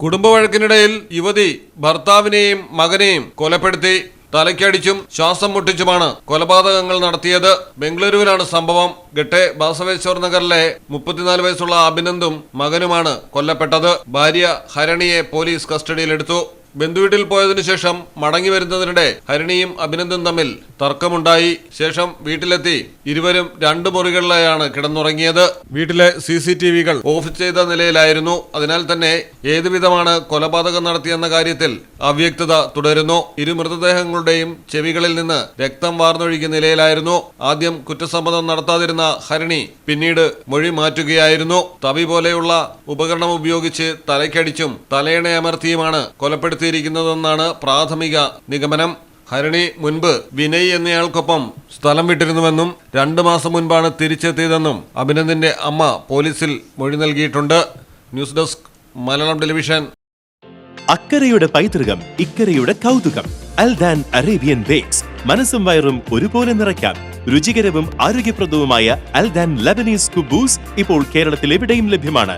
കുടുംബവഴക്കിനിടയിൽ യുവതി ഭർത്താവിനെയും മകനെയും കൊലപ്പെടുത്തി. തലയ്ക്കടിച്ചും ശ്വാസം മുട്ടിച്ചുമാണ് കൊലപാതകങ്ങൾ നടത്തിയത്. ബംഗളൂരുവിലാണ് സംഭവം. ഗട്ടെ ബാസവേശ്വർ നഗറിലെ 34 വയസ്സുള്ള അഭിനന്ദും മകനുമാണ് കൊല്ലപ്പെട്ടത്. ഭാര്യ ഹരണിയെ പോലീസ് കസ്റ്റഡിയിലെടുത്തു. ബന്ധുവീട്ടിൽ പോയതിനു ശേഷം മടങ്ങി വരുന്നതിനിടെ ഹരിണിയും അഭിനന്ദും തമ്മിൽ തർക്കമുണ്ടായി. ശേഷം വീട്ടിലെത്തി ഇരുവരും 2 മുറികളിലായാണ് കിടന്നുറങ്ങിയത്. വീട്ടിലെ CCTVകൾ ഓഫ് ചെയ്ത നിലയിലായിരുന്നു. അതിനാൽ തന്നെ ഏതുവിധമാണ് കൊലപാതകം നടത്തിയെന്ന കാര്യത്തിൽ അവ്യക്തത തുടരുന്നു. ഇരു മൃതദേഹങ്ങളുടെയും ചെവികളിൽ നിന്ന് രക്തം വാർന്നൊഴുകിയ നിലയിലായിരുന്നു. ആദ്യം കുറ്റസമ്മതം നടത്താതിരുന്ന ഹരിണി പിന്നീട് മൊഴി മാറ്റുകയായിരുന്നു. തവി പോലെയുള്ള ഉപകരണം ഉപയോഗിച്ച് തലയ്ക്കടിച്ചും തലയണയമർത്തിയുമാണ് കൊലപ്പെടുത്തിയിരിക്കുന്നതെന്നാണ് പ്രാഥമിക നിഗമനം. ഹരിണി മുൻപ് വിനയ് എന്നയാൾക്കൊപ്പം സ്ഥലം വിട്ടിരുന്നുവെന്നും 2 മാസം മുൻപാണ് തിരിച്ചെത്തിയതെന്നും അഭിനന്ദിന്റെ അമ്മ പോലീസിൽ മൊഴി നൽകിയിട്ടുണ്ട്. News desk Malayalam television. അക്കരയുടെ പൈതൃകം, ഇക്കരയുടെ കൗതുകം. അൽദാൻ അറേബ്യൻ ബേക്സ്. മനസ്സും വയറും ഒരുപോലെ നിറയ്ക്കാം. രുചികരവും ആരോഗ്യപ്രദവുമായ അൽദാൻ ലബനീസ് കുബൂസ് ഇപ്പോൾ കേരളത്തിൽ എവിടെയും ലഭ്യമാണ്.